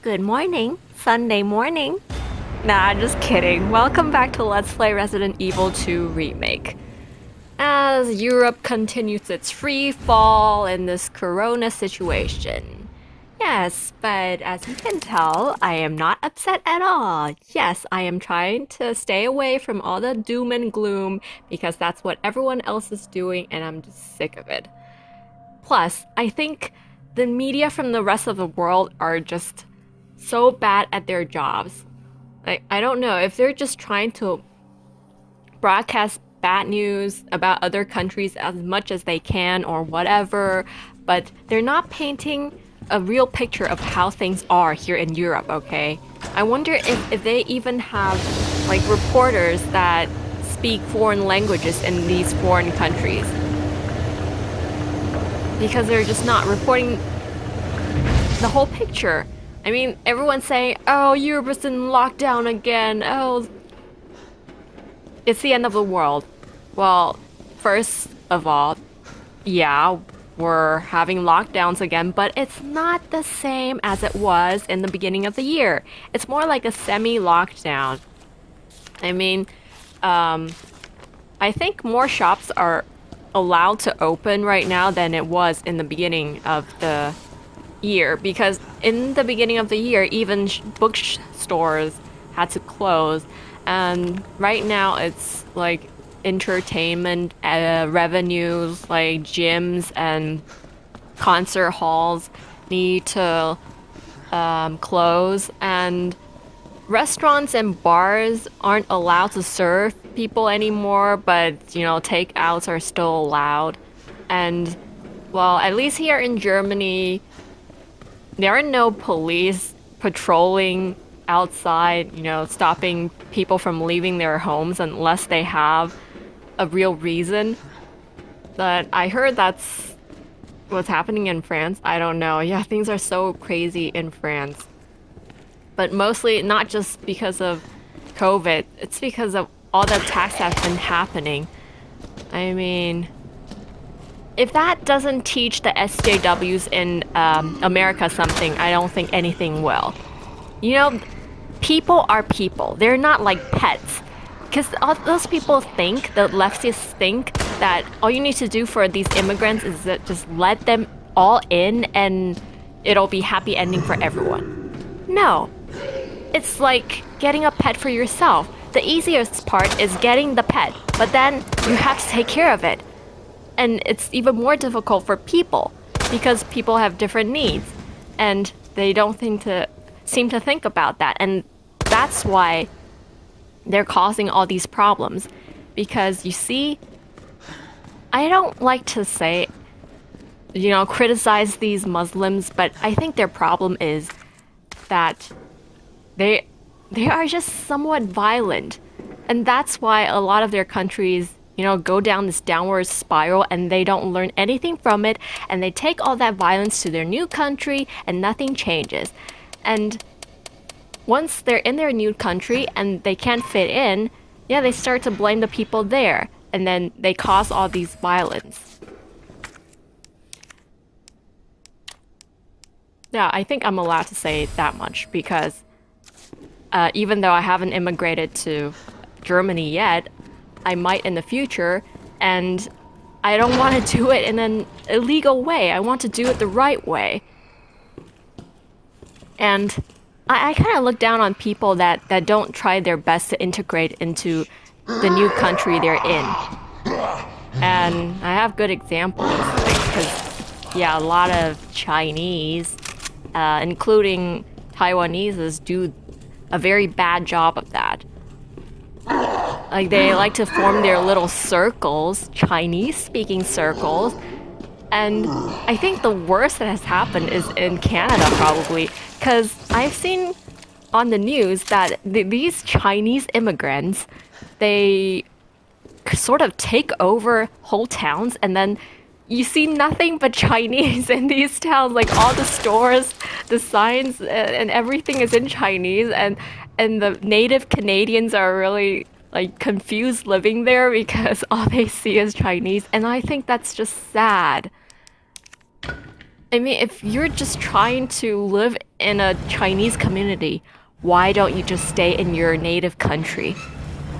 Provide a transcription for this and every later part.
Good morning, Sunday morning. Nah, just kidding. Welcome back to Let's Play Resident Evil 2 Remake. As Europe continues its free fall in this corona situation. Yes, but as you can tell, I am not upset at all. Yes, I am trying to stay away from all the doom and gloom because that's what everyone else is doing and I'm just sick of it. Plus, I think the media from the rest of the world are just so bad at their jobs. Like, I don't know if they're just trying to broadcast bad news about other countries as much as they can or whatever, but they're not painting a real picture of how things are here in Europe, okay? I wonder if they even have like reporters that speak foreign languages in these foreign countries. Because they're just not reporting the whole picture. I mean, everyone's saying, oh, Europe is in lockdown again. Oh, it's the end of the world. Well, first of all, yeah, we're having lockdowns again, but it's not the same as it was in the beginning of the year. It's more like a semi-lockdown. I mean, I think more shops are allowed to open right now than it was in the beginning of the year, because in the beginning of the year even bookstores had to close, and right now it's like entertainment revenues like gyms and concert halls need to close, and restaurants and bars aren't allowed to serve people anymore, but takeouts are still allowed. And well, at least here in Germany there are no police patrolling outside, stopping people from leaving their homes unless they have a real reason. But I heard that's what's happening in France. I don't know. Yeah, things are so crazy in France. But mostly not just because of COVID, it's because of all the attacks that have been happening. I mean, if that doesn't teach the SJWs in America something, I don't think anything will. People are people. They're not like pets. Because those people think, the leftists think, that all you need to do for these immigrants is that just let them all in and it'll be happy ending for everyone. No. It's like getting a pet for yourself. The easiest part is getting the pet, but then you have to take care of it. And it's even more difficult for people because people have different needs and they don't seem to think about that. And that's why they're causing all these problems. Because you see, I don't like to say, criticize these Muslims, but I think their problem is that they are just somewhat violent. And that's why a lot of their countries go down this downward spiral and they don't learn anything from it, and they take all that violence to their new country and nothing changes. And once they're in their new country and they can't fit in, yeah, they start to blame the people there, and then they cause all these violence. Yeah, I think I'm allowed to say that much because even though I haven't immigrated to Germany yet, I might in the future, and I don't want to do it in an illegal way. I want to do it the right way. And I kind of look down on people that don't try their best to integrate into the new country they're in. And I have good examples, because, yeah, a lot of Chinese, including Taiwanese, do a very bad job of that. Like, they like to form their little circles, Chinese-speaking circles. And I think the worst that has happened is in Canada, probably. Because I've seen on the news that these Chinese immigrants, they sort of take over whole towns, and then you see nothing but Chinese in these towns. Like, all the stores, the signs, and everything is in Chinese. And the native Canadians are really like confused living there because all they see is Chinese, and I think that's just sad. I mean, if you're just trying to live in a Chinese community, why don't you just stay in your native country?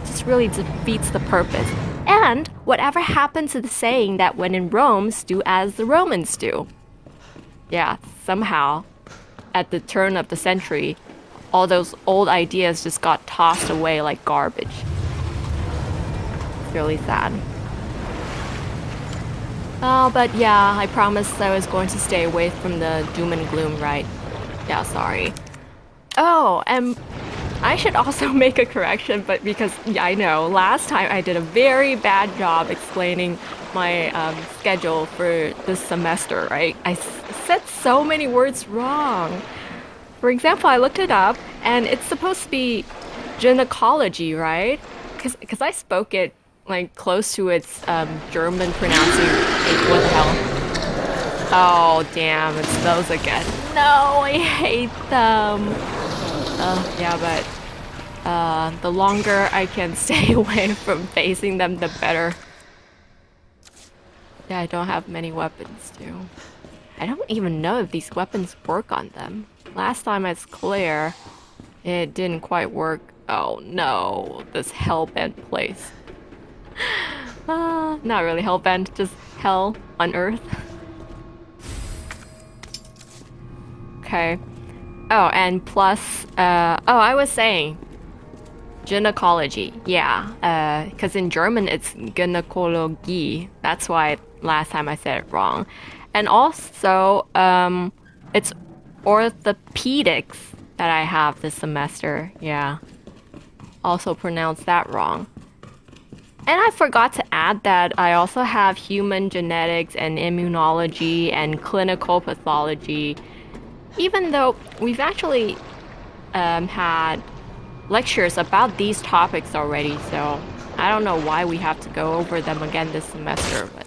Just really defeats the purpose. And whatever happened to the saying that when in Rome, do as the Romans do? Yeah, somehow, at the turn of the century, all those old ideas just got tossed away like garbage. It's really sad. Oh, but yeah, I promised I was going to stay away from the doom and gloom, right? Yeah, sorry. Oh, and I should also make a correction, but because, yeah, I know, last time I did a very bad job explaining my schedule for this semester, right? Said so many words wrong. For example, I looked it up, and it's supposed to be gynecology, right? Because I spoke it like close to its German pronouncing. What the hell? Oh, damn! It's those again. No, I hate them. Yeah, but the longer I can stay away from facing them, the better. Yeah, I don't have many weapons, too. I don't even know if these weapons work on them. Last time it's clear, it didn't quite work. Oh no, this hellbent place. Not really hellbent, just hell on earth. Okay. Oh, and plus, I was saying, gynecology. Yeah, because in German it's Gynäkologie. That's why last time I said it wrong. And also, it's orthopedics that I have this semester. Yeah. Also pronounced that wrong. And I forgot to add that I also have human genetics and immunology and clinical pathology. Even though we've actually had lectures about these topics already, so I don't know why we have to go over them again this semester, but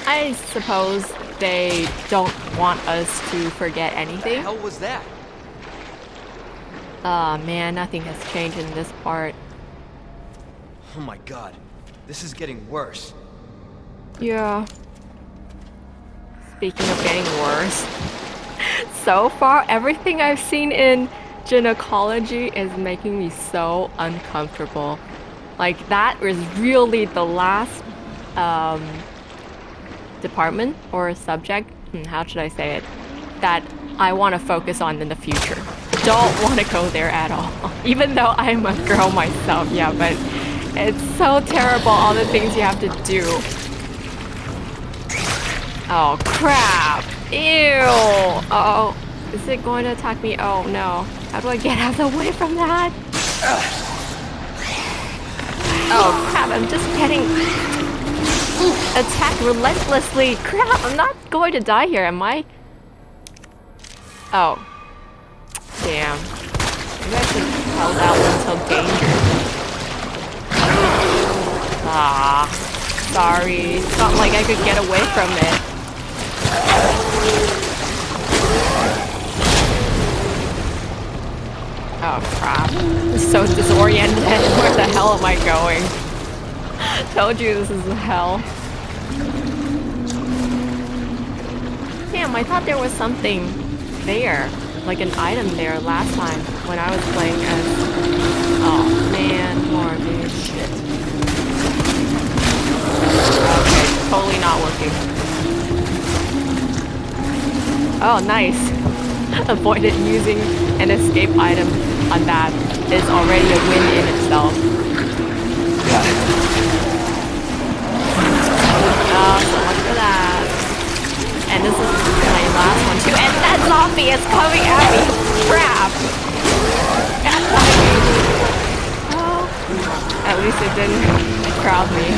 I suppose they don't want us to forget anything. What the hell was that? Oh man, nothing has changed in this part. Oh my god, this is getting worse. Yeah. Speaking of getting worse, so far everything I've seen in gynecology is making me so uncomfortable. Like that is really the last department or subject, how should I say it, that I want to focus on in the future. Don't want to go there at all. Even though I'm a girl myself, yeah, but it's so terrible, all the things you have to do. Oh, crap. Ew. Uh-oh. Is it going to attack me? Oh, no. How do I get out of the way from that? Oh, crap. I'm just getting attacked relentlessly. Crap, I'm not going to die here, am I? Oh. Damn. Maybe I should hold out until danger. Ah. Sorry. It's not like I could get away from it. Oh crap. I'm so disoriented. Where the hell am I going? Told you this is hell. Damn, I thought there was something there. Like an item there last time when I was playing as... Oh man, more dude. Shit. Okay, totally not working. Oh, nice. Avoided using an escape item on that is already a win in itself. Oh, so much for that. And this is my last one too. And that zombie is coming at me. Crap. Oh. At least it didn't crowd me.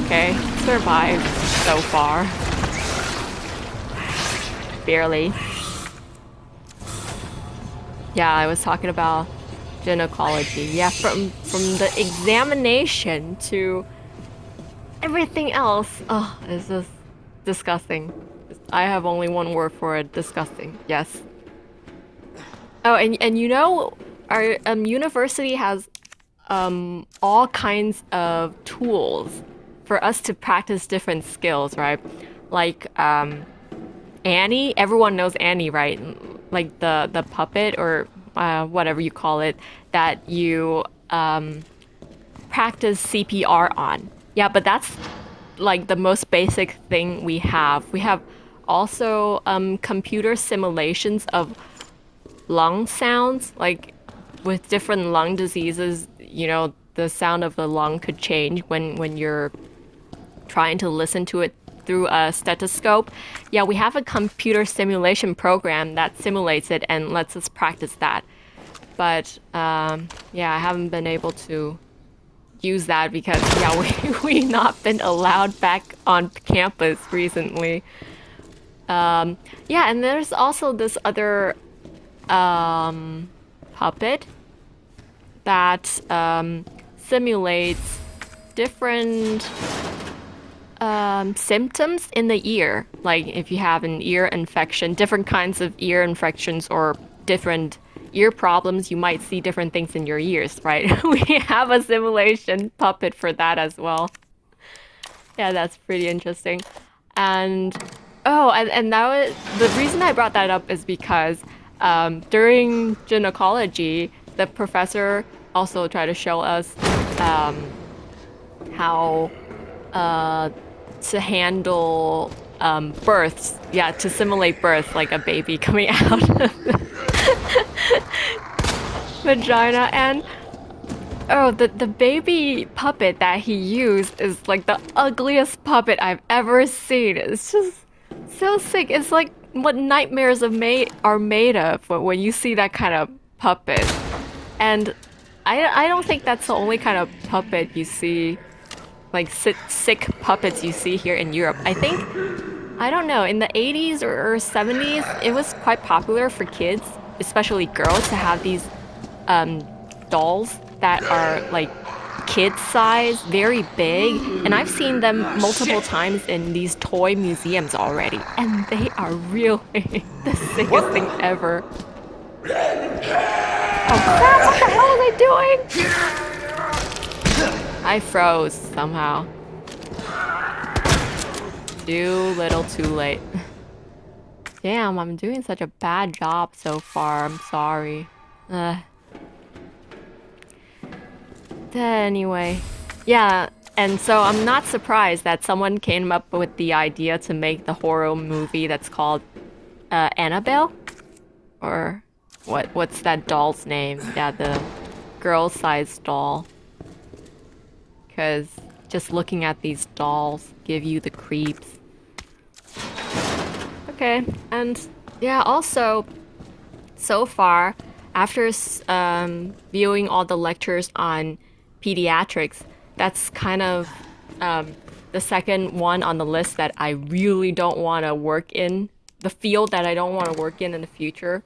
Okay, survived so far. Barely. Yeah, I was talking about gynecology. Yeah, from the examination to everything else. Oh, it's just disgusting. I have only one word for it. Disgusting. Yes. Oh, and you know, our university has all kinds of tools for us to practice different skills, right? like Annie. Everyone knows Annie, right? Like the puppet or whatever you call it that you practice CPR on. Yeah, but that's like the most basic thing we have. We have also computer simulations of lung sounds, like with different lung diseases, the sound of the lung could change when you're trying to listen to it through a stethoscope. Yeah, we have a computer simulation program that simulates it and lets us practice that. But yeah, I haven't been able to use that because yeah, we not been allowed back on campus recently. Yeah, and there's also this other puppet that simulates different symptoms in the ear. Like if you have an ear infection, different kinds of ear infections or different ear problems, you might see different things in your ears, right? We have a simulation puppet for that as well. Yeah, that's pretty interesting. And oh, and that was the reason I brought that up is because during gynecology, the professor also tried to show us how to handle births. Yeah, to simulate birth, like a baby coming out of the vagina. And oh, the baby puppet that he used is like the ugliest puppet I've ever seen. It's just so sick. It's like what nightmares are made of when you see that kind of puppet. And I don't think that's the only kind of puppet you see, like sick puppets you see here in Europe. I think, I don't know, in the 80s or 70s, it was quite popular for kids, especially girls, to have these dolls that are like kid size, very big, and I've seen them multiple times in these toy museums already, and they are really the sickest thing ever. Oh crap, what the hell was I doing? I froze somehow. Too little, too late. Damn, I'm doing such a bad job so far. I'm sorry. Anyway, yeah, and so I'm not surprised that someone came up with the idea to make the horror movie that's called Annabelle? Or what's that doll's name? Yeah, the girl-sized doll. Because just looking at these dolls give you the creeps. Okay, and yeah, also, so far, after viewing all the lectures on pediatrics, that's kind of the second one on the list that I really don't want to work in, the field that I don't want to work in the future.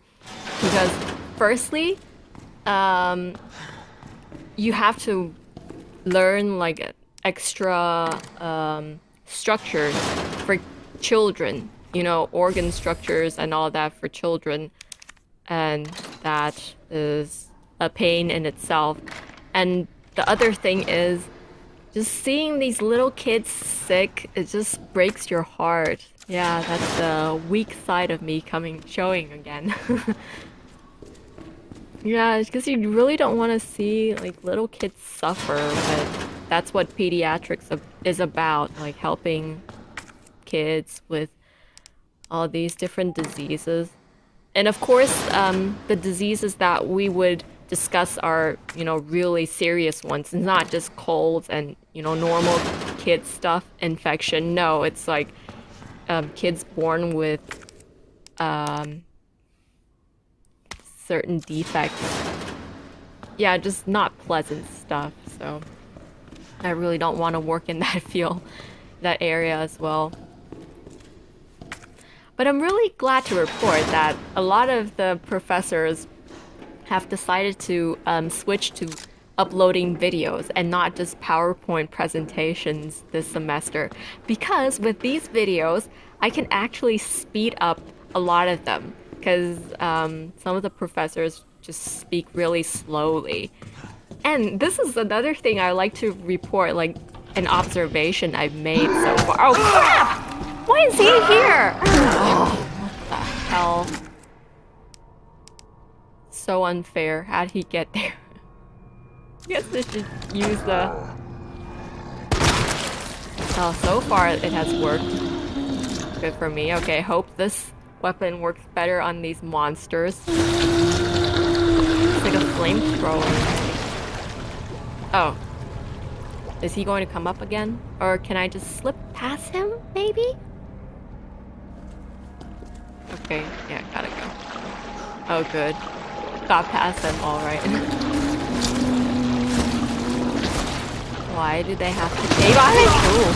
Because firstly, you have to learn like extra structures for children, organ structures and all that for children. And that is a pain in itself. And the other thing is just seeing these little kids sick, it just breaks your heart. Yeah, that's the weak side of me showing again. Yeah, because you really don't want to see like little kids suffer, but that's what pediatrics is about, like helping kids with all these different diseases. And of course, the diseases that we would discuss are, really serious ones. It's not just colds and, normal kid stuff, infection. No, it's like kids born with certain defects. Yeah, just not pleasant stuff. So I really don't want to work in that field, that area as well. But I'm really glad to report that a lot of the professors have decided to switch to uploading videos and not just PowerPoint presentations this semester. Because with these videos, I can actually speed up a lot of them. Because some of the professors just speak really slowly. And this is another thing I like to report, like an observation I've made so far. Oh crap! Why is he here? Oh, what the hell? So unfair. How'd he get there? I guess I should use the... Oh, so far it has worked. Good for me. Okay, hope this weapon works better on these monsters. It's like a flamethrower. Oh. Is he going to come up again? Or can I just slip past him, maybe? Okay, yeah, gotta go. Oh, good. Got past them, alright. Why did they have to cave on it? Ooh,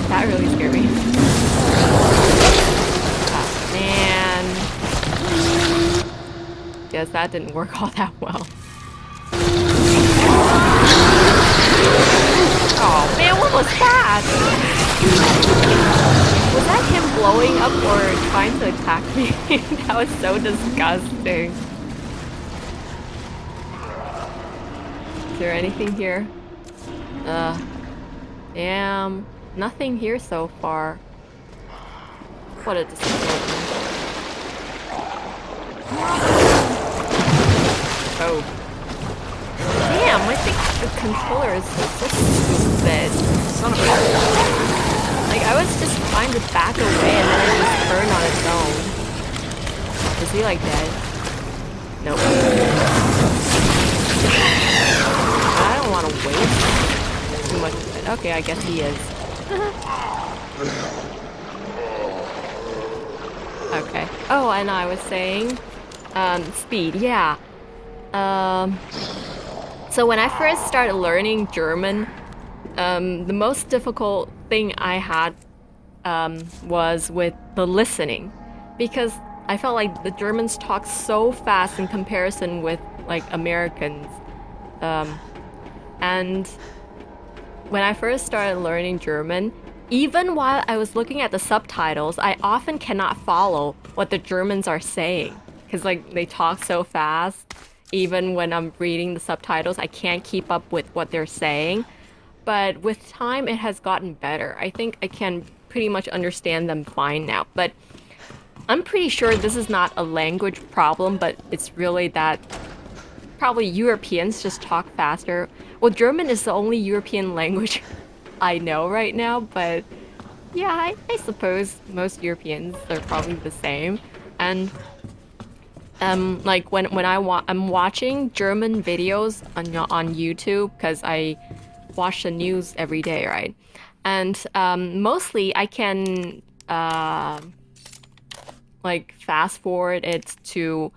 that really scared me. Oh, man. Guess that didn't work all that well. Oh man, what was that? Was that him blowing up or trying to attack me? That was so disgusting. Is there anything here? Damn. Nothing here so far. What a disappointment. Oh. Damn, I think the controller is so stupid. Son of a... Like, I was just trying to back away and then it just turned on its own. Is he, like, dead? Nope. I don't want to waste too much of it. Okay, I guess he is. Okay. Oh, and I was saying... speed, yeah. So when I first started learning German, the most difficult thing I had was with the listening, because I felt like the Germans talk so fast in comparison with like Americans. And when I first started learning German, even while I was looking at the subtitles, I often cannot follow what the Germans are saying, because like they talk so fast. Even when I'm reading the subtitles, I can't keep up with what they're saying. But with time, it has gotten better. I think I can pretty much understand them fine now. But I'm pretty sure this is not a language problem, but it's really that probably Europeans just talk faster. Well, German is the only European language I know right now, but yeah, I suppose most Europeans are probably the same. And like when I'm watching German videos on YouTube, because I watch the news every day, right? And mostly I can like fast forward it to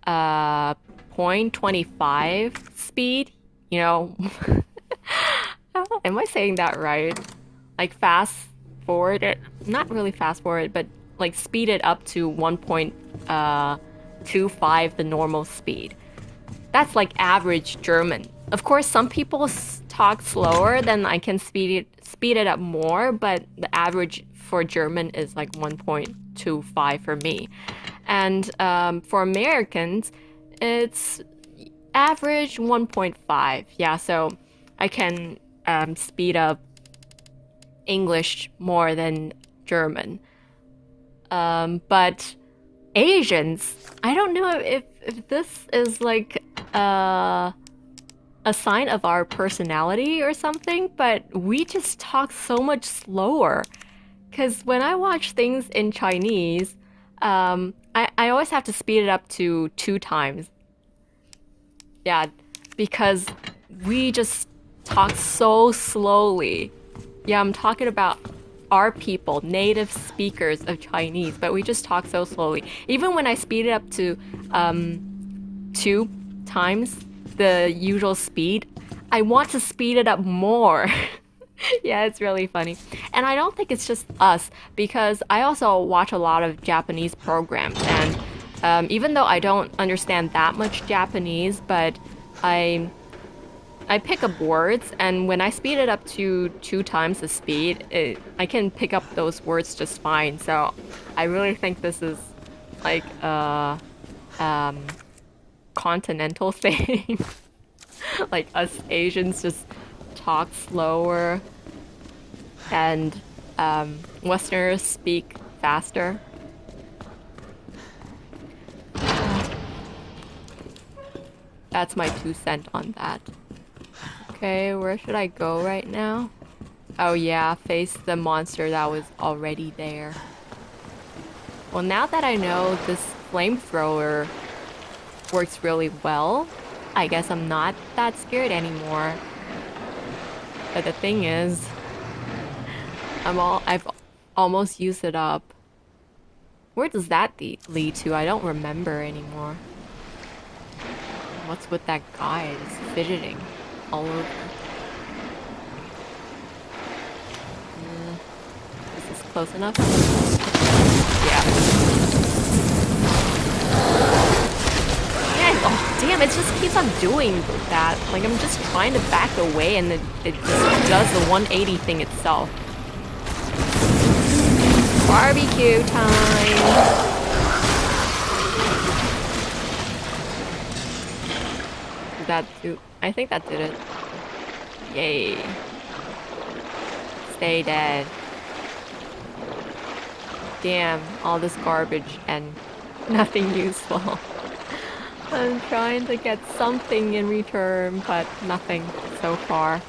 0.25 speed, you know. Am I saying that right? Like fast forward it, not really fast forward, but like speed it up to 1.25 the normal speed. That's like average German. Of course, some people talk slower, then I can speed it up more, but the average for German is like 1.25 for me. And for Americans, it's average 1.5. Yeah, so I can speed up English more than German. But Asians, I don't know if this is like a sign of our personality or something, but we just talk so much slower. Because when I watch things in Chinese, I always have to speed it up to 2 times. Yeah, because we just talk so slowly. Yeah, I'm talking about our people, native speakers of Chinese, but we just talk so slowly. Even when I speed it up to 2 times the usual speed, I want to speed it up more. Yeah, it's really funny. And I don't think it's just us, because I also watch a lot of Japanese programs, and even though I don't understand that much Japanese, but I pick up words, and when I speed it up to 2 times the speed, I can pick up those words just fine. So I really think this is like a continental thing. Like us Asians just talk slower, and Westerners speak faster. That's my 2 cents on that. Okay, where should I go right now? Oh yeah, face the monster that was already there. Well, now that I know this flamethrower works really well, I guess I'm not that scared anymore. But the thing is, I've almost used it up. Where does that lead to? I don't remember anymore. What's with that guy just fidgeting all over? Is this close enough? Yeah. Yeah, oh damn, it just keeps on doing that. Like I'm just trying to back away and it just does the 180 thing itself. Barbecue time! Did that do? I think that did it. Yay. Stay dead. Damn, all this garbage and nothing useful. I'm trying to get something in return, but nothing so far.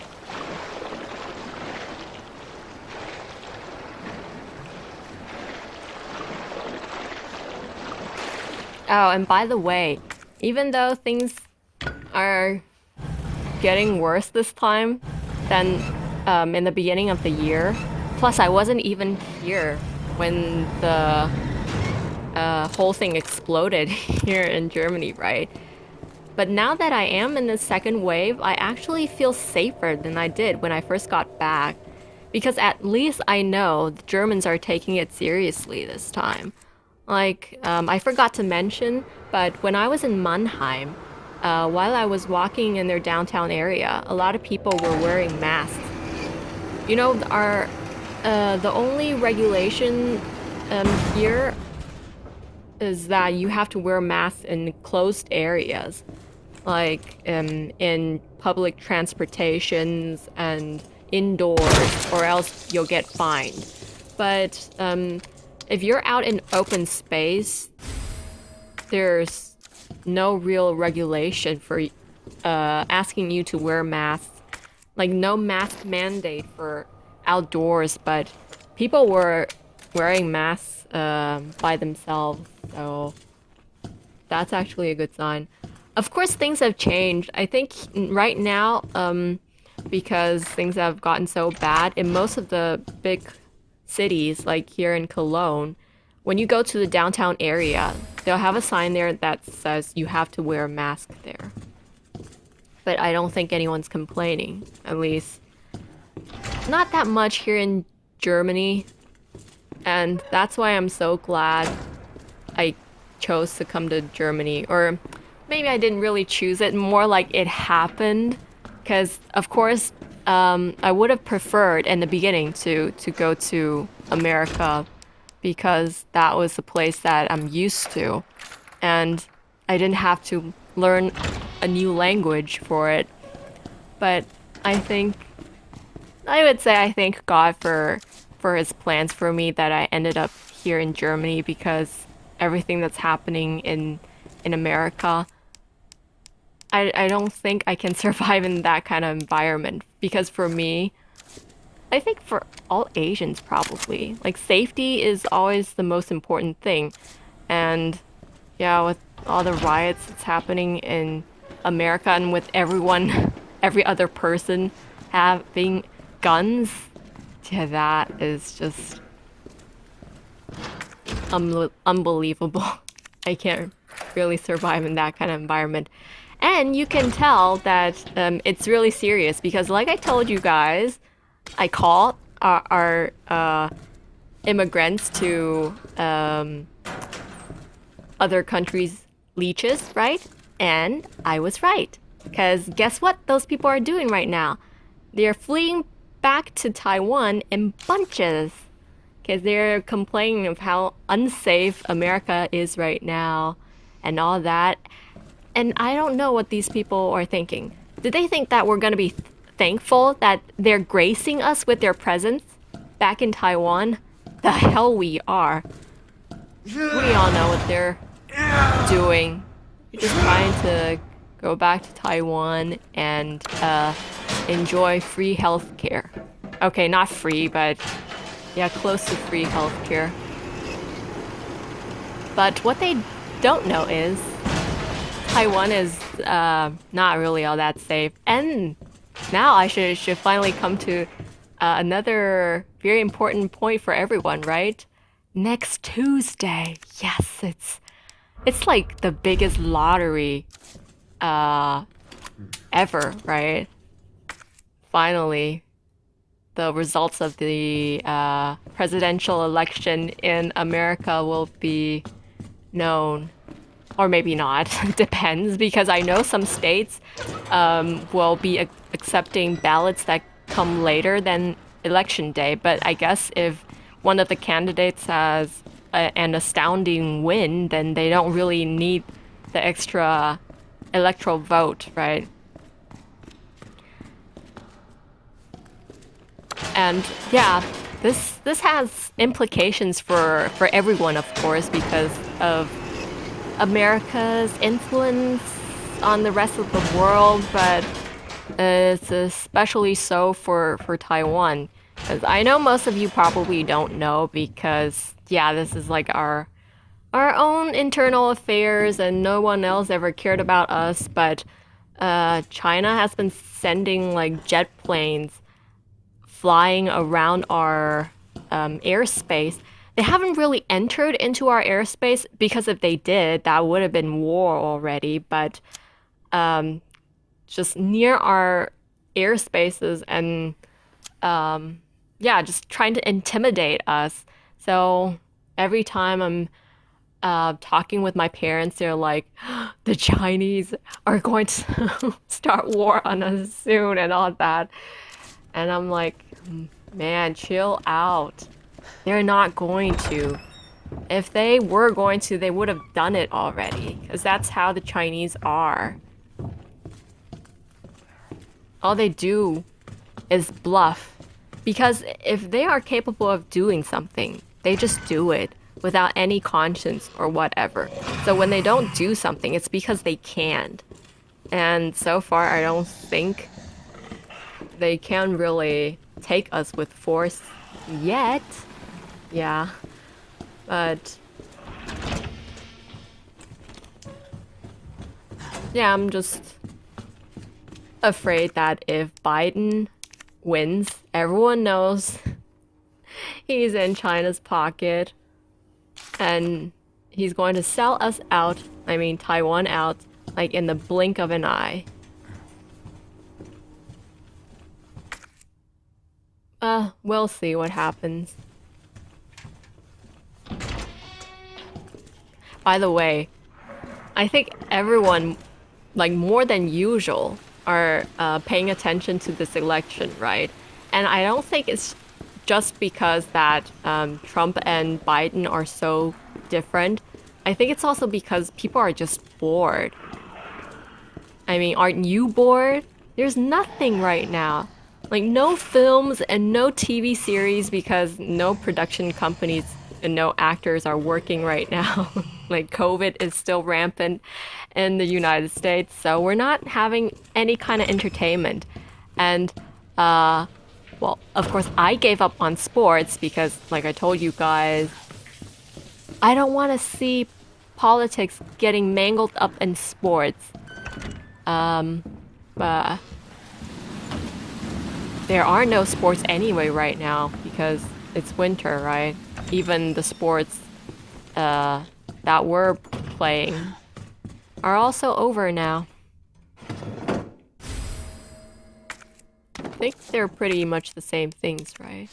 Oh, and by the way, even though things are getting worse this time than in the beginning of the year, plus I wasn't even here when the whole thing exploded here in Germany, right? But now that I am in the second wave, I actually feel safer than I did when I first got back. Because at least I know the Germans are taking it seriously this time. Like, I forgot to mention, but when I was in Mannheim, while I was walking in their downtown area, a lot of people were wearing masks. You know, the only regulation here is that you have to wear masks in closed areas, like in public transportations and indoors, or else you'll get fined. But if you're out in open space, there's no real regulation for asking you to wear masks. Like no mask mandate for outdoors, but people were wearing masks by themselves, so that's actually a good sign. Of course, things have changed. I think right now, because things have gotten so bad in most of the big cities, like here in Cologne, when you go to the downtown area, they'll have a sign there that says you have to wear a mask there. But I don't think anyone's complaining, at least not that much here in Germany. And that's why I'm so glad I chose to come to Germany. Or maybe I didn't really choose it, more like it happened. Because, of course, I would have preferred in the beginning to go to America because that was the place that I'm used to. And I didn't have to learn a new language for it. But I would say I thank God for his plans for me that I ended up here in Germany, because everything that's happening in America, I don't think I can survive in that kind of environment. Because for me, I think for all Asians probably, like safety is always the most important thing. And yeah, with all the riots that's happening in America and with everyone, every other person having guns, yeah, that is just unbelievable. I can't really survive in that kind of environment. And you can tell that it's really serious because, like I told you guys, I called our immigrants to other countries' leeches, right? And I was right. Because guess what those people are doing right now? They're fleeing back to Taiwan in bunches. Because they're complaining of how unsafe America is right now and all that. And I don't know what these people are thinking. Do they think that we're going to be thankful that they're gracing us with their presence? back in Taiwan? The hell we are. We all know what they're doing. We're just trying to go back to Taiwan and enjoy free healthcare. Okay, not free, but yeah, close to free healthcare. But what they don't know is Taiwan is not really all that safe. And now I should finally come to another very important point for everyone, right? Next Tuesday. Yes, it's like the biggest lottery ever, right? Finally, the results of the presidential election in America will be known. Or maybe not. Depends, because I know some states will be accepting ballots that come later than election day. But I guess if one of the candidates has an astounding win, then they don't really need the extra electoral vote, right? And yeah, this has implications for everyone, of course, because of America's influence on the rest of the world, but it's especially so for Taiwan. Because I know most of you probably don't know because, yeah, this is like our own internal affairs and no one else ever cared about us, but China has been sending like jet planes flying around our airspace. They haven't really entered into our airspace because if they did, that would have been war already. But just near our airspaces and yeah, just trying to intimidate us. So every time I'm talking with my parents, they're like, the Chinese are going to start war on us soon and all that. And I'm like, man, chill out. They're not going to. If they were going to, they would have done it already. Because that's how the Chinese are. All they do is bluff. Because if they are capable of doing something, they just do it without any conscience or whatever. So when they don't do something, it's because they can't. And so far, I don't think they can really take us with force yet. Yeah. But yeah, I'm just afraid that if Biden wins, everyone knows he's in China's pocket and he's going to sell us out, I mean Taiwan out, like in the blink of an eye. We'll see what happens. By the way, I think everyone, like more than usual, are paying attention to this election, right? And I don't think it's just because that Trump and Biden are so different. I think it's also because people are just bored. I mean, aren't you bored? There's nothing right now. Like, no films and no TV series because no production companies and no actors are working right now. Like, COVID is still rampant in the United States, so we're not having any kind of entertainment. And, well, of course, I gave up on sports because, like I told you guys, I don't want to see politics getting mangled up in sports. But there are no sports anyway right now because it's winter, right? Even the sports that we're playing are also over now. I think they're pretty much the same things, right?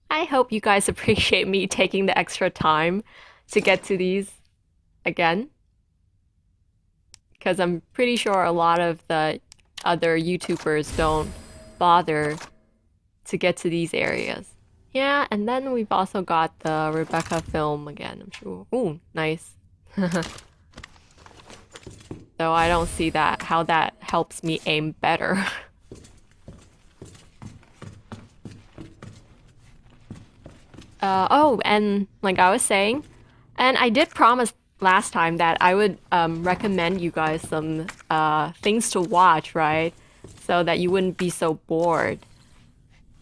I hope you guys appreciate me taking the extra time to get to these again. Because I'm pretty sure a lot of the other YouTubers don't bother to get to these areas. Yeah, and then we've also got the Rebecca film again, I'm sure. Ooh, nice. Though I don't see that how that helps me aim better. Oh, and like I was saying, and I did promise last time that I would recommend you guys some things to watch, right? So that you wouldn't be so bored.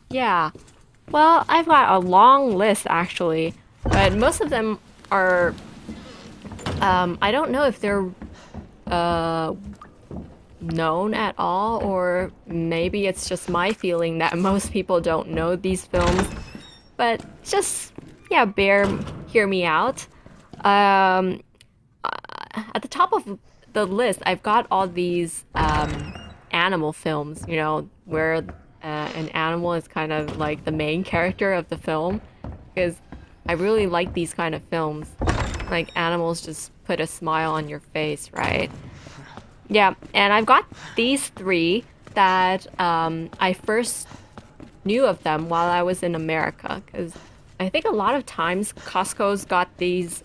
Yeah. Well, I've got a long list actually, but most of them are I don't know if they're uh known at all, or maybe it's just my feeling that most people don't know these films. But just, yeah, hear me out. Um, at the top of the list, I've got all these animal films, you know, where an animal is kind of like the main character of the film. Because I really like these kind of films. Like, animals just put a smile on your face, right? Yeah, and I've got these three that I first knew of them while I was in America, because I think a lot of times Costco's got these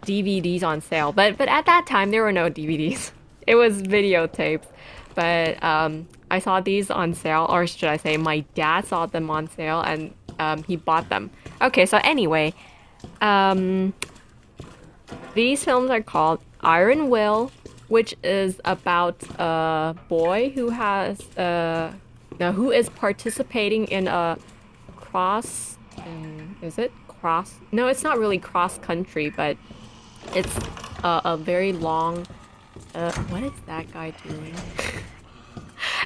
DVDs on sale, but at that time there were no DVDs. It was videotapes. But I saw these on sale, or should I say, my dad saw them on sale, and he bought them. Okay, so anyway, um, these films are called Iron Will, which is about a boy who has who is participating in a cross. Is it cross? No, it's not really cross country, but it's a very long. What is that guy doing?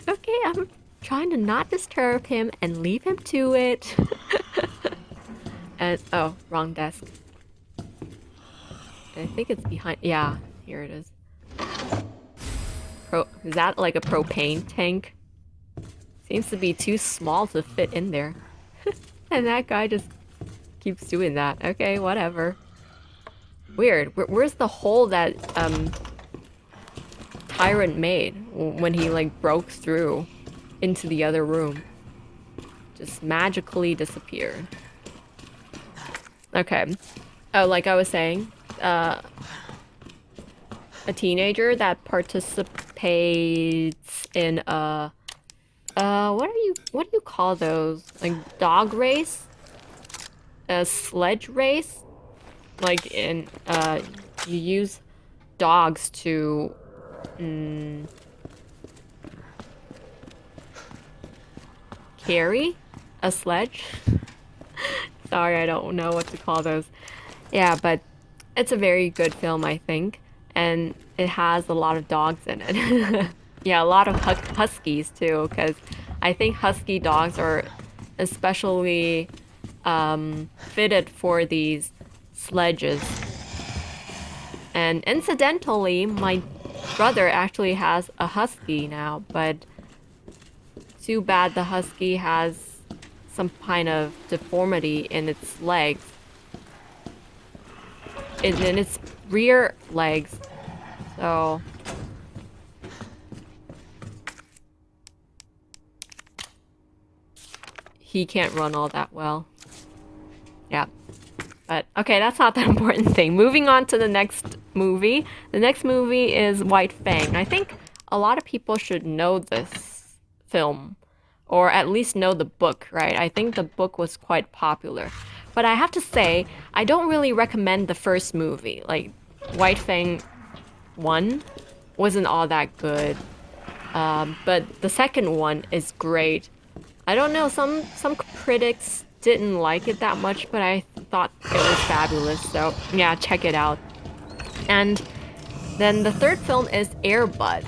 Okay, I'm trying to not disturb him and leave him to it. And oh, wrong desk. I think it's behind. Yeah, here it is. Is that like a propane tank? Seems to be too small to fit in there. And that guy just keeps doing that. Okay, whatever. Weird. Where's the hole that Tyrant made when he like broke through into the other room? Just magically disappeared. Okay. Oh, like I was saying, a teenager that participates in a what do you call those? Like dog race? A sledge race? Like in you use dogs to carry a sledge? Sorry, I don't know what to call those. Yeah, but it's a very good film, I think, and it has a lot of dogs in it. Yeah, a lot of huskies too, because I think husky dogs are especially fitted for these sledges. And incidentally, my brother actually has a husky now, but too bad the husky has some kind of deformity in its legs. In its rear legs. So he can't run all that well. Yeah. But okay, that's not the important thing. Moving on to the next movie. The next movie is White Fang. I think a lot of people should know this film, or at least know the book, right? I think the book was quite popular. But I have to say, I don't really recommend the first movie. Like, White Fang 1 wasn't all that good. But the second one is great. I don't know, some critics didn't like it that much, but I thought it was fabulous. So, yeah, check it out. And then the third film is Air Bud.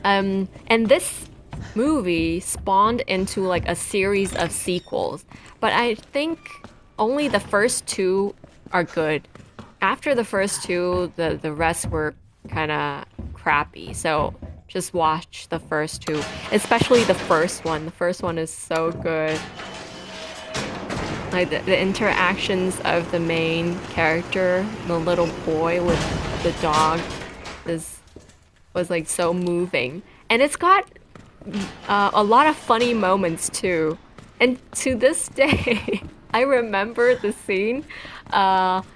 And this movie spawned into like a series of sequels, but I think only the first two are good. After the first two, the rest were kind of crappy. So just watch the first two, especially the first one. The first one is so good. Like the interactions of the main character, the little boy with the dog, was like so moving, and it's got a lot of funny moments too. And to this day, I remember the scene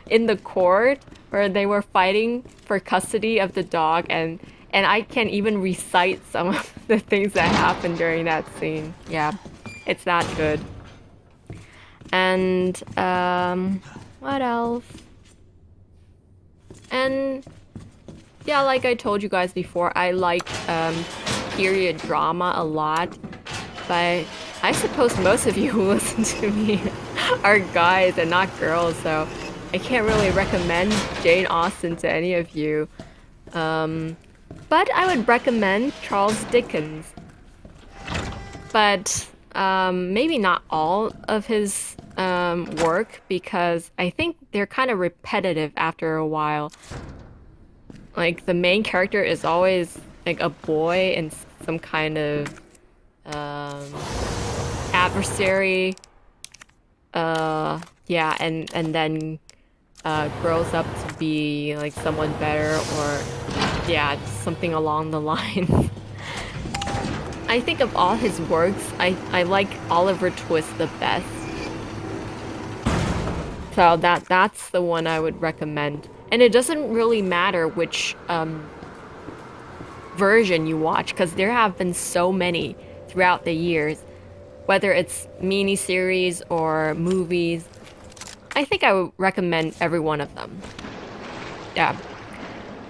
in the court where they were fighting for custody of the dog, and I can even recite some of the things that happened during that scene. Yeah, it's that good. And what else? And yeah, like I told you guys before, I like period drama a lot. But I suppose most of you who listen to me are guys and not girls, so I can't really recommend Jane Austen to any of you. But I would recommend Charles Dickens. But maybe not all of his work, because I think they're kind of repetitive after a while. Like, the main character is always like a boy and some kind of adversary. Yeah, and then grows up to be like someone better, or yeah, something along the lines. I think of all his works, I like Oliver Twist the best. So that's the one I would recommend. And it doesn't really matter which version you watch, because there have been so many throughout the years, whether it's miniseries or movies. I think I would recommend every one of them. Yeah.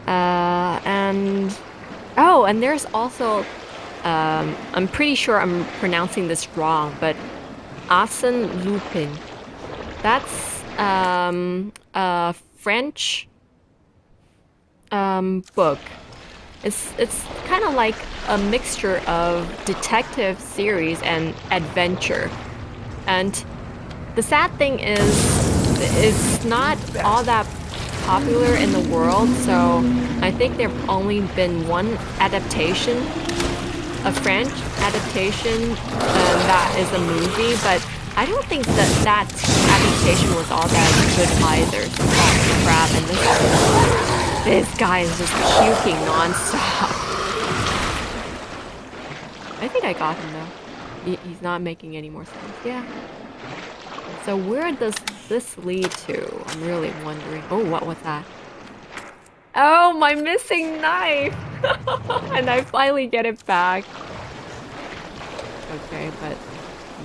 And oh, and there's also I'm pretty sure I'm pronouncing this wrong, but Arsène Lupin. That's a French book. It's kind of like a mixture of detective series and adventure. And the sad thing is, it's not all that popular in the world, so I think there's only been one adaptation, a French adaptation, that is a movie, but I don't think that adaptation was all that good either. Oh crap, and this guy is just puking non-stop. I think I got him though. He's not making any more sense. Yeah. So where does this lead to? I'm really wondering. Oh, what was that? Oh, my missing knife! And I finally get it back. Okay, but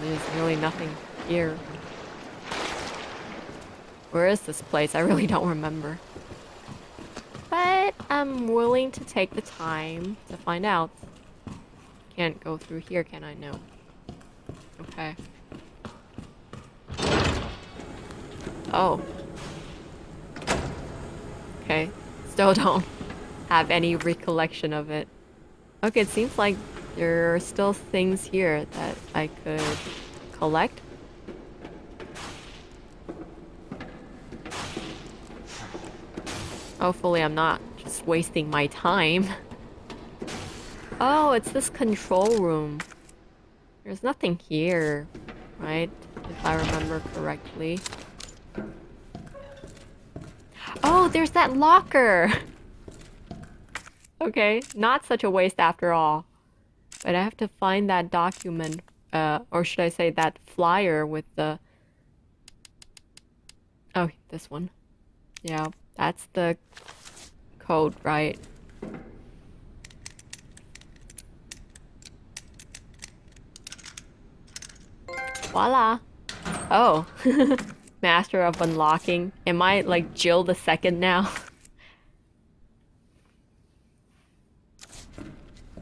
there's really nothing here. Where is this place? I really don't remember. But I'm willing to take the time to find out. Can't go through here, can I? No. Okay. Oh. Okay. Still don't have any recollection of it. Okay, it seems like there are still things here that I could collect. Hopefully I'm not just wasting my time. Oh, it's this control room. There's nothing here, right? If I remember correctly. Oh, there's that locker! Okay, not such a waste after all. But I have to find that document, or should I say that flyer with the... Oh, this one. Yeah, that's the code, right? Voila! Oh, Master of Unlocking. Am I like Jill the Second now?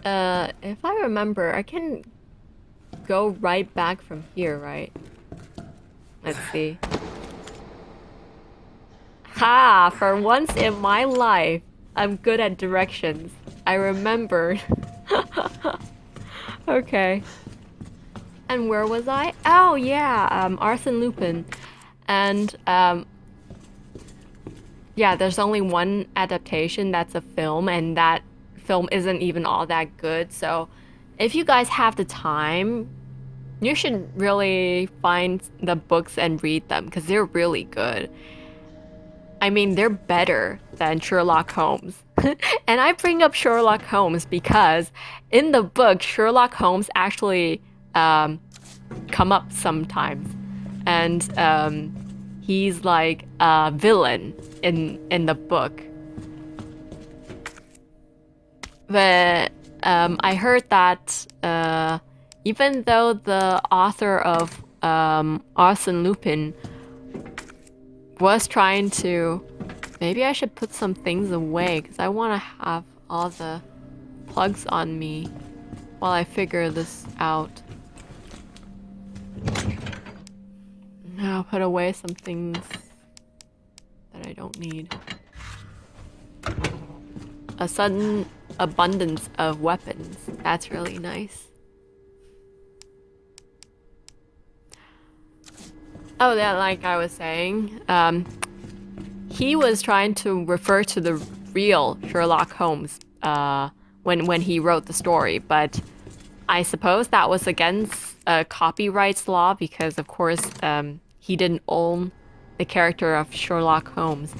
If I remember, I can go right back from here, right? Let's see. Ha! For once in my life, I'm good at directions. I remembered. Okay. And where was I? Oh yeah, Arsène Lupin. And yeah, there's only one adaptation that's a film, and that film isn't even all that good. So if you guys have the time, you should really find the books and read them, because they're really good. I mean, they're better than Sherlock Holmes. And I bring up Sherlock Holmes because in the book, Sherlock Holmes actually come up sometimes. And he's like a villain in the book. But I heard that even though the author of Arsène Lupin was trying to... Maybe I should put some things away because I want to have all the plugs on me while I figure this out. Now put away some things that I don't need. A sudden abundance of weapons. That's really nice. Oh, yeah, like I was saying, he was trying to refer to the real Sherlock Holmes when he wrote the story, but I suppose that was against copyrights law because, of course, he didn't own the character of Sherlock Holmes.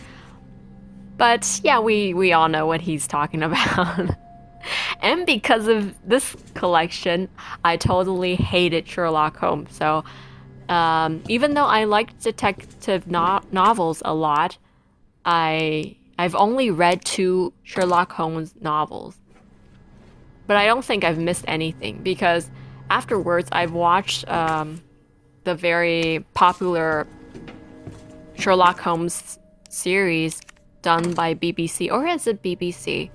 But yeah, we all know what he's talking about. And because of this collection, I totally hated Sherlock Holmes. So even though I like detective novels a lot, I've only read 2 Sherlock Holmes novels. But I don't think I've missed anything because afterwards I've watched the very popular Sherlock Holmes series done by BBC, or is it BBC?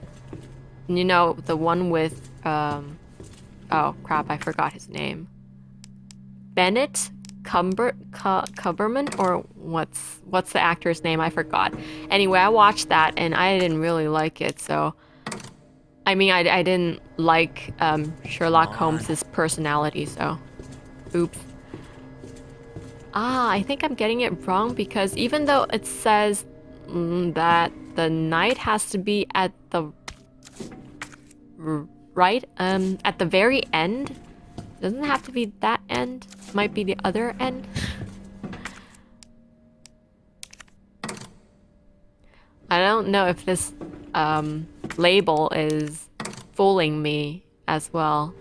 You know, the one with oh crap, I forgot his name. Benedict Cumberbatch, or what's the actor's name? I forgot. Anyway, I watched that and I didn't really like it. So, I mean, I didn't like Sherlock Holmes's personality. So, oops. I think I'm getting it wrong because even though it says that the knight has to be at the right, at the very end. Doesn't have to be that end. Might be the other end. I don't know if this label is fooling me as well.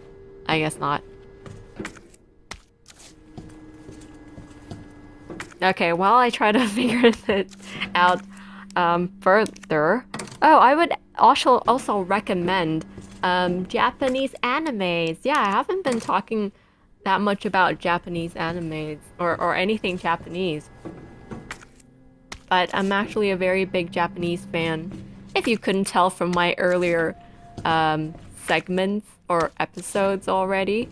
I guess not. Okay, while I try to figure it out further. Oh, I would also recommend Japanese animes. Yeah, I haven't been talking that much about Japanese animes or anything Japanese. But I'm actually a very big Japanese fan. If you couldn't tell from my earlier segments or episodes already.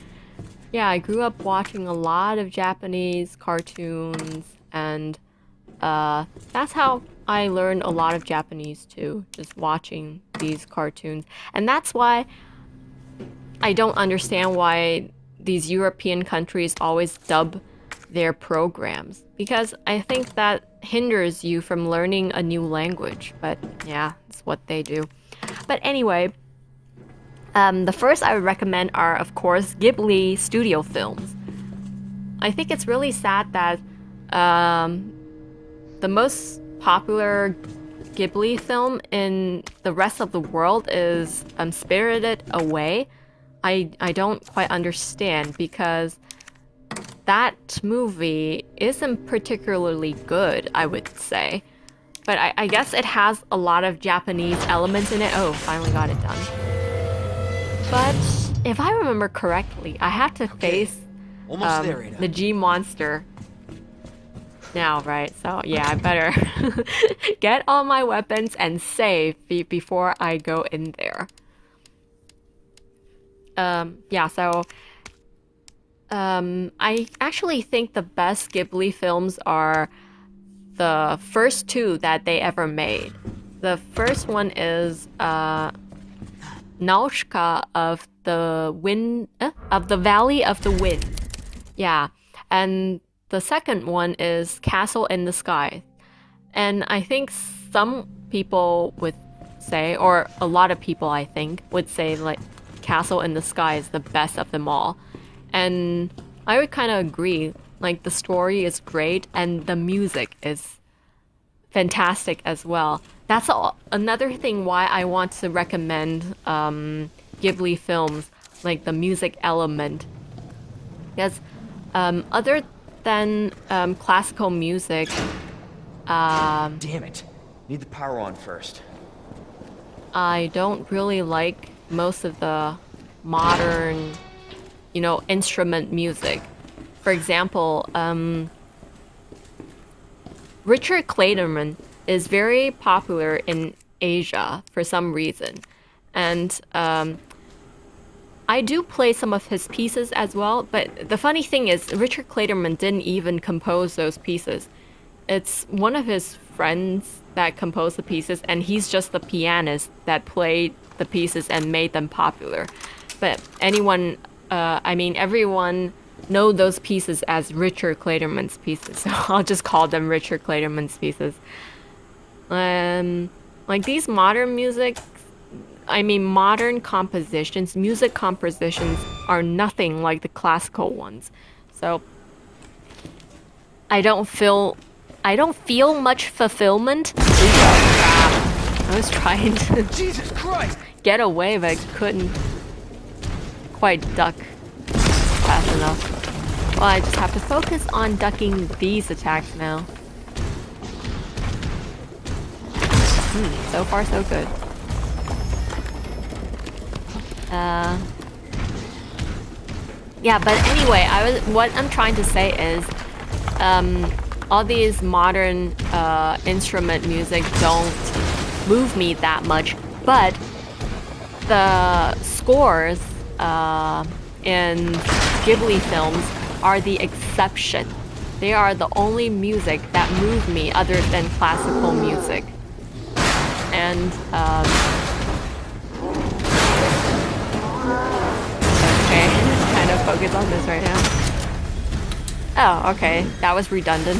Yeah, I grew up watching a lot of Japanese cartoons and that's how I learned a lot of Japanese too, just watching these cartoons. And that's why I don't understand why these European countries always dub their programs, because I think that hinders you from learning a new language. But yeah, it's what they do. But anyway, the first I would recommend are, of course, Ghibli studio films. I think it's really sad that the most popular Ghibli film in the rest of the world is Spirited Away. I don't quite understand because that movie isn't particularly good, I would say. But I guess it has a lot of Japanese elements in it. Oh, finally got it done. But if I remember correctly, I have to face the G monster now, right? So yeah, I better get all my weapons and save before I go in there. Yeah, so I actually think the best Ghibli films are the first 2 that they ever made. The first one is Nausicaä of the Wind, of the Valley of the Wind. Yeah, and the second one is Castle in the Sky. And I think some people would say, or a lot of people I think, would say like Castle in the Sky is the best of them all. And I would kind of agree. Like the story is great and the music is fantastic as well. That's another thing why I want to recommend Ghibli films, like the music element. Because other than classical music, Damn it. Need the power on first. I don't really like most of the modern, instrument music. for example, Richard Clayderman is very popular in Asia for some reason. And I do play some of his pieces as well, but the funny thing is, Richard Clayderman didn't even compose those pieces. It's one of his friends that composed the pieces, and he's just the pianist that played the pieces and made them popular. But everyone know those pieces as Richard Clayderman's pieces, so I'll just call them Richard Clayderman's pieces. Like these modern compositions, music compositions are nothing like the classical ones. So I don't feel much fulfillment. I was trying to Jesus Christ! get away, but I couldn't quite duck fast enough. Well, I just have to focus on ducking these attacks now. So far so good. Yeah, but anyway, what I'm trying to say is, all these modern instrument music don't move me that much, but the scores in Ghibli films are the exception. They are the only music that move me other than classical music. And okay, kind of focus on this right now. Oh, okay, that was redundant.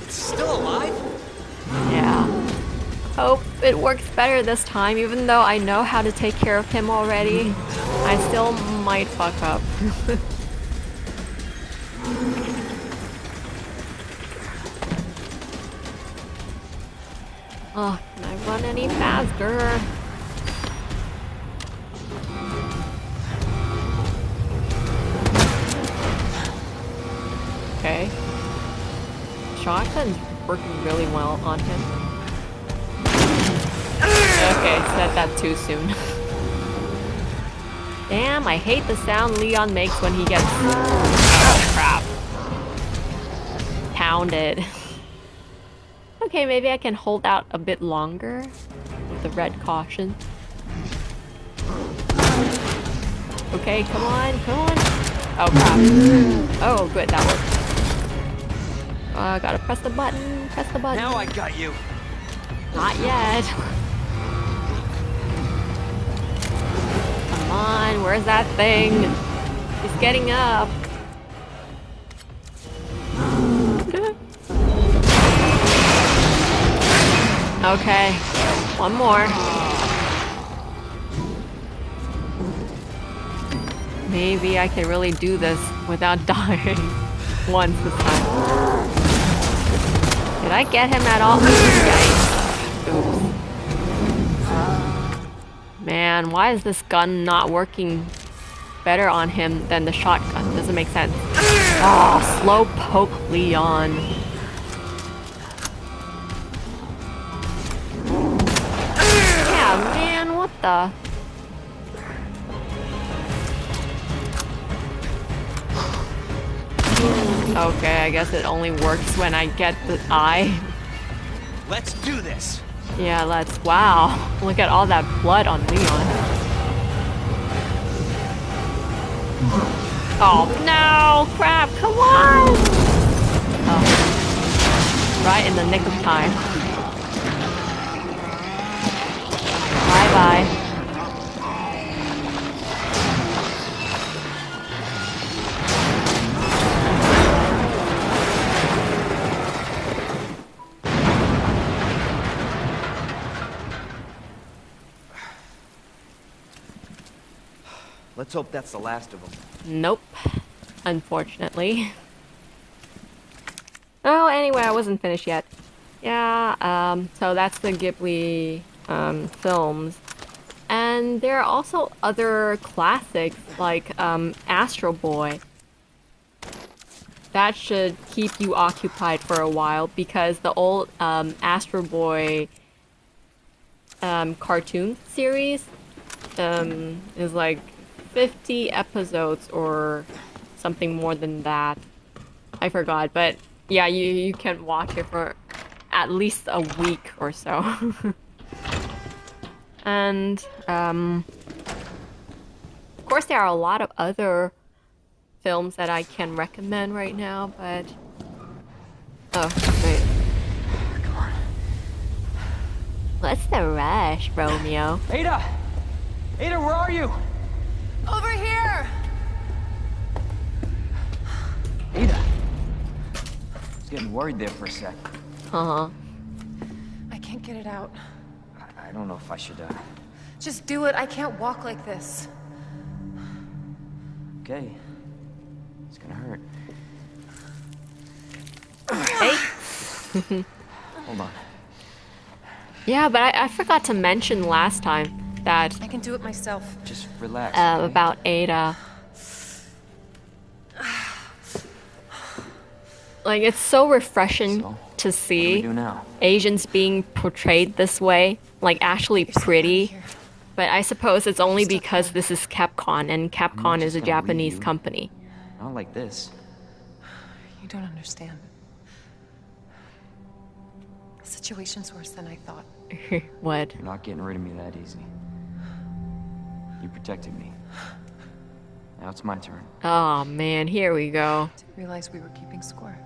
It's still alive? Yeah. Hope it works better this time, even though I know how to take care of him already. I still might fuck up. Oh, can I run any faster? Okay. Shotgun's working really well on him. Okay, said that too soon. Damn, I hate the sound Leon makes when he gets... Oh, crap. Pounded. Okay, maybe I can hold out a bit longer with the red caution. Okay, come on, come on. Oh, crap. Oh, good, that worked. Gotta press the button, press the button. Now I got you. Not yet. Come on, where's that thing? He's getting up. Okay, one more. Maybe I can really do this without dying once this time. Did I get him at all? Yikes. Oops. Man, why is this gun not working better on him than the shotgun? Doesn't make sense. Oh, slow poke Leon. Yeah, man, what the? Okay, I guess it only works when I get the eye. Let's do this. Yeah, let's. Wow, look at all that blood on Leon. Oh no, crap, come on! Oh. Right in the nick of time. Bye-bye. Let's hope that's the last of them. Nope. Unfortunately. Oh, anyway, I wasn't finished yet. Yeah, so that's the Ghibli films. And there are also other classics like Astro Boy. That should keep you occupied for a while because the old Astro Boy cartoon series is like 50 episodes or something more than that. I forgot, but yeah, you can watch it for at least a week or so. And of course there are a lot of other films that I can recommend right now, but oh wait. Come on. What's the rush, Romeo? Ada! Ada, where are you? Over here! Ada! I was getting worried there for a sec. Uh-huh. I can't get it out. I don't know if I should, Just do it. I can't walk like this. Okay. It's gonna hurt. Hey. Hold on. Yeah, but I forgot to mention last time that I can do it myself. Just relax. Okay? about Ada. Like, it's so refreshing So, to What do we see do now? Asians being portrayed this way, like actually You're stuck pretty. out here. But I suppose it's only Stuck because here. this is Capcom, and Capcom is just a gonna leave Japanese you. company. Not like this. You don't understand. The situation's worse than I thought. What? You're not getting rid of me that easy. You protected me. Now it's my turn. Oh man, here we go. Didn't realize we were keeping score.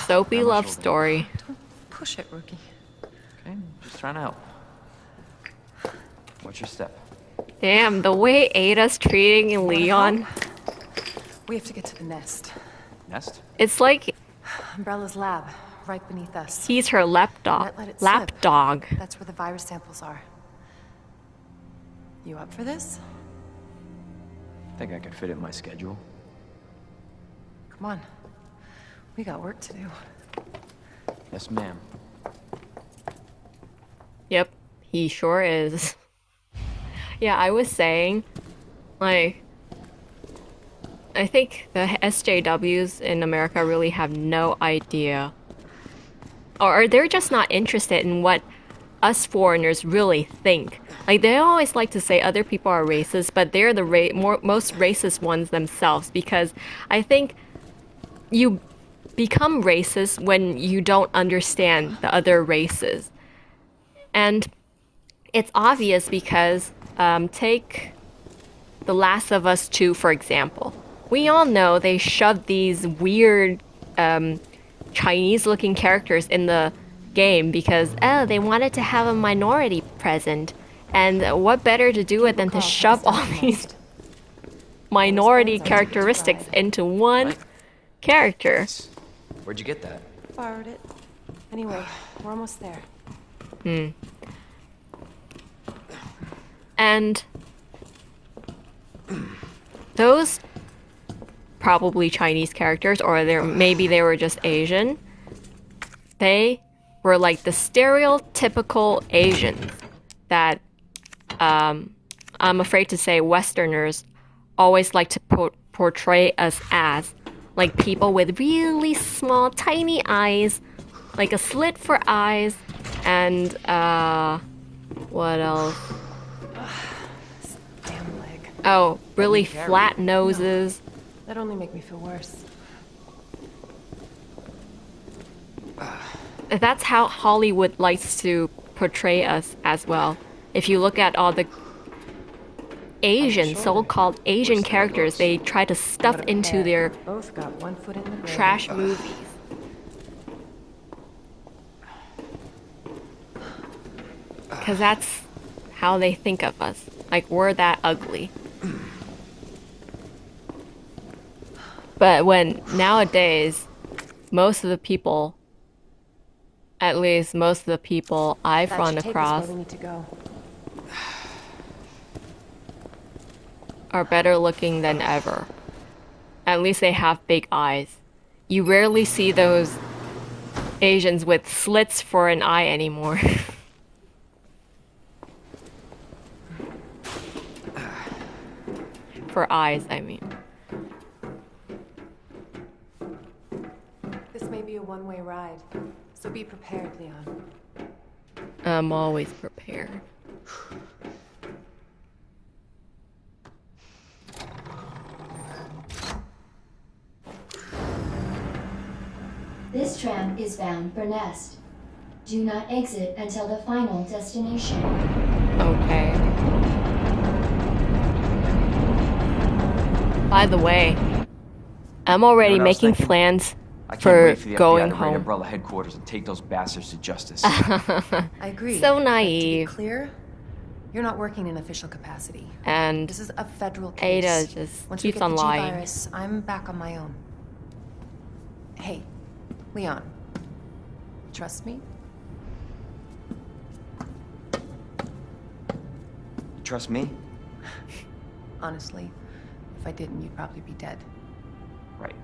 Soapy On my love shoulder. story. Don't push it, rookie. Okay, just trying to help. Watch your step. Damn, the way Ada's treating Wanna Leon, help? We have to get to the nest. Nest? it's like Umbrella's lab, right beneath us. he's her lapdog. Might let it Lap slip. dog. That's where the virus samples are. You up for this? Think I could fit it in my schedule. Come on. We got work to do. Yes, ma'am. Yep, he sure is. Yeah, I was saying, like, I think the SJWs in America really have no idea. Or they're just not interested in what us foreigners really think. Like, they always like to say other people are racist, but they're the most racist ones themselves, because I think you become racist when you don't understand the other races. And it's obvious because take The Last of Us 2, for example. We all know they shoved these weird Chinese-looking characters in the game because, oh, they wanted to have a minority present. And what better to do it than to shove all these minority characteristics into one character? Where'd you get that? Borrowed it. Anyway, we're almost there. And those probably Chinese characters, or maybe they were just Asian. They were like the stereotypical Asians that I'm afraid to say Westerners always like to portray us as. Like people with really small, tiny eyes, like a slit for eyes, and what else? Damn leg. Oh, really flat noses. That only make me feel worse. That's how Hollywood likes to portray us as well. If you look at all the Asian, so-called Asian characters, they try to stuff into their Both got 1 foot in the grave. trash movies. Because that's how they think of us. Like, we're that ugly. But when nowadays, most of the people, at least most of the people I've That run should take us across, where we need to go. are better looking than ever. At least they have big eyes. You rarely see those Asians with slits for an eye anymore. For eyes, I mean. This may be a one-way ride, so be prepared, Leon. I'm always prepared. This tram is bound for Nest. Do not exit until the final destination. Okay. By the way, I'm already You know what I was making thinking? plans I can't for wait for the going FBI to raid home. Umbrella headquarters and take those bastards to justice. I agree. So But to be naive. clear, you're not working in official capacity. And This is a federal Ada case. just Once we keeps get on the lying. G-virus, I'm back on my own. Hey, Leon. Trust me? You trust me? Honestly, if I didn't, you'd probably be dead. Right.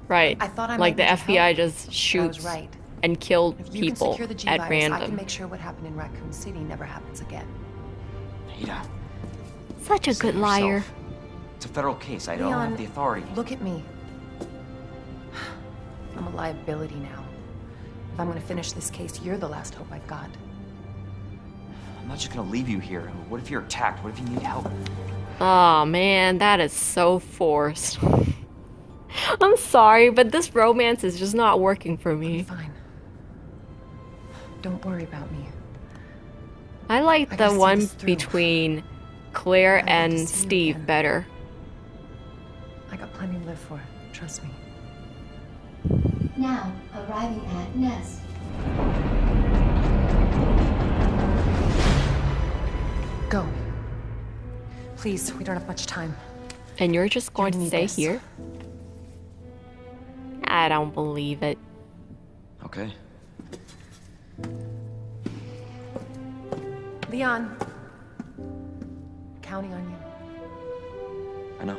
Right. I thought I like the might need FBI help, just but I shoots was right. and kill If you can people secure the at G-virus, I random. can make sure what happened in Raccoon City never happens again. Ada, Such a say good it liar. yourself. It's a federal case. I don't Leon, have the authority. Look at me. I'm a liability now. If I'm gonna finish this case, you're the last hope I've got. I'm not just gonna leave you here. What if you're attacked? What if you need help? Oh man, that is so forced. I'm sorry, but this romance is just not working for me. Fine. Don't worry about me. I like I the gotta see one this through. between Claire I'd love to and see you Steve again. better. I got plenty to live for. Trust me. Now arriving at Nest. Go. Please, we don't have much time. And you're just going to me stay this. here? I don't believe it. Okay. Leon. Counting on you. I know.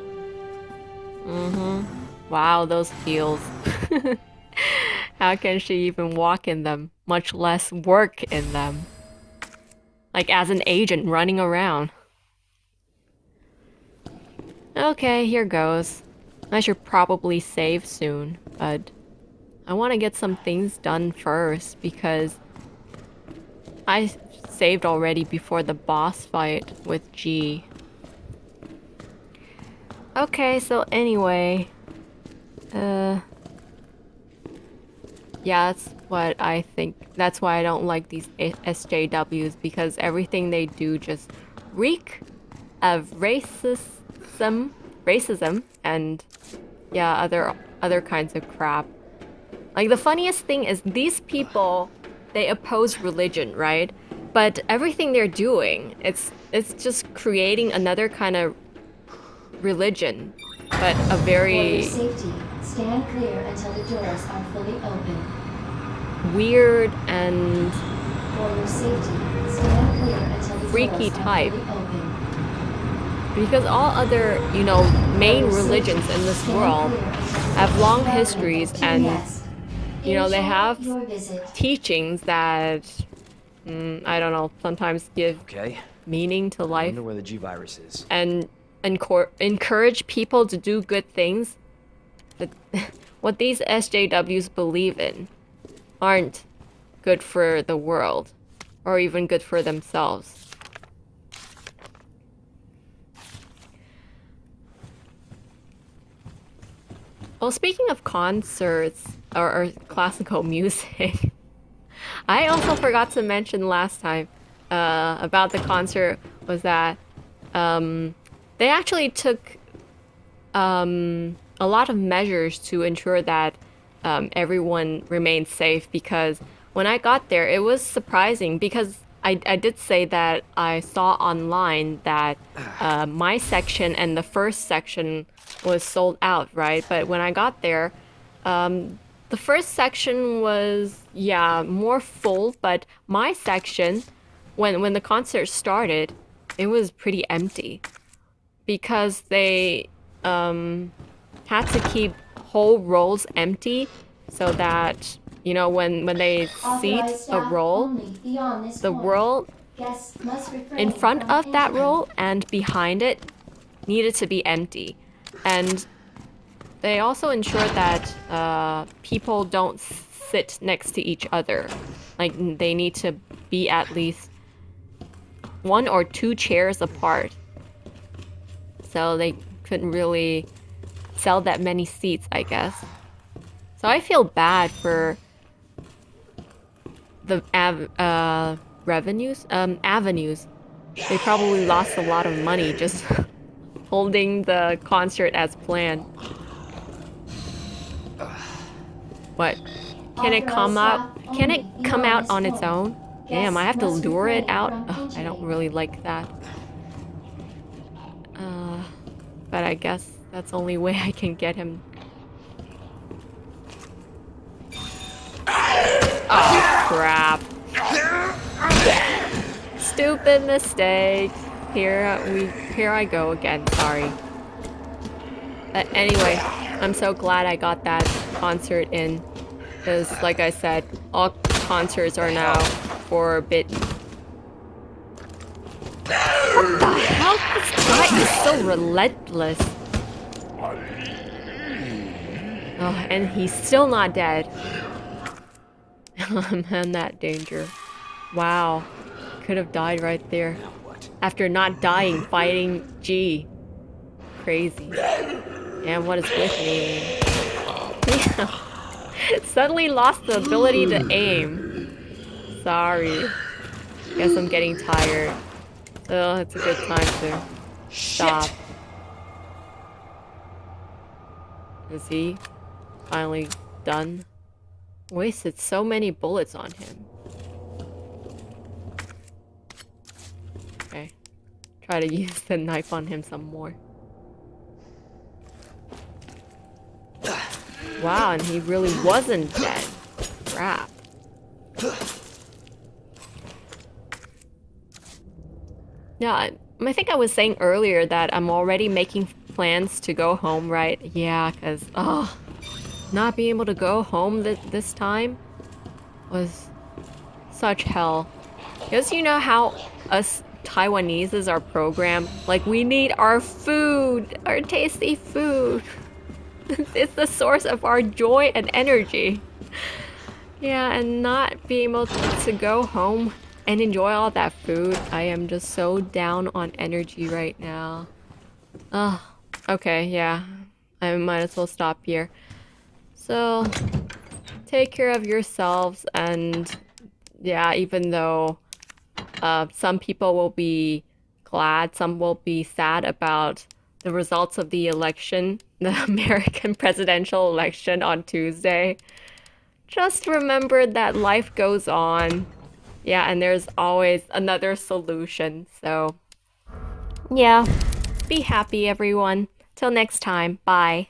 Wow, those heels. How can she even walk in them, much less work in them? Like as an agent running around. Okay, here goes. I should probably save soon, but I want to get some things done first because I saved already before the boss fight with G. Okay, so anyway, yeah, that's what I think. That's why I don't like these SJWs, because everything they do just reek of racism, and yeah, other kinds of crap. Like the funniest thing is these people, they oppose religion, right? But everything they're doing, it's just creating another kind of religion, but a For very your safety, stand clear until the doors are fully open. weird and For your safety, stand clear until the freaky doors are type. fully open. Because all other, main religions in this world have long histories, and they have teachings that I don't know, sometimes give Okay. meaning to I life wonder where the G-virus is. and encourage people to do good things. But what these SJWs believe in aren't good for the world or even good for themselves. Well, speaking of concerts or classical music, I also forgot to mention last time about the concert was that they actually took a lot of measures to ensure that everyone remained safe, because when I got there, it was surprising because I did say that I saw online that my section and the first section was sold out, right? But when I got there, the first section was, more full, but my section, when the concert started, it was pretty empty because they had to keep whole rows empty so that, when they seat a row, the row in front of that row and behind it needed to be empty. And they also ensured that people don't sit next to each other. Like, they need to be at least 1 or 2 chairs apart. So they couldn't really sell that many seats, I guess. So I feel bad for the avenues. They probably lost a lot of money just holding the concert as planned. What? Can it come out? Can it come out on its own? Damn, I have to lure it out? Ugh, I don't really like that. But I guess that's the only way I can get him. Oh, crap. Stupid mistake. Here I go again, sorry. But anyway, I'm so glad I got that concert in. Because, like I said, all concerts are now forbidden. What the hell? This guy is so relentless. Oh, and he's still not dead. I'm in that danger. Wow. Could have died right there. After not dying, fighting G. Crazy. And what is with me? Suddenly lost the ability to aim. Sorry. Guess I'm getting tired. Oh, it's a good time to stop. Is he finally done? Wasted so many bullets on him. Okay. Try to use the knife on him some more. Wow, and he really wasn't dead. Crap. Yeah, I think I was saying earlier that I'm already making plans to go home, right? Yeah, because, oh, not being able to go home this time was such hell. Because you know how us Taiwanese are programmed? Like, we need our food, our tasty food. It's the source of our joy and energy. Yeah, and not being able to go home and enjoy all that food. I am just so down on energy right now. Oh, okay, yeah. I might as well stop here. So, take care of yourselves, and yeah, even though some people will be glad, some will be sad about the results of the election, the American presidential election on Tuesday. Just remember that life goes on. Yeah, and there's always another solution. So, yeah, be happy, everyone. Till next time, bye.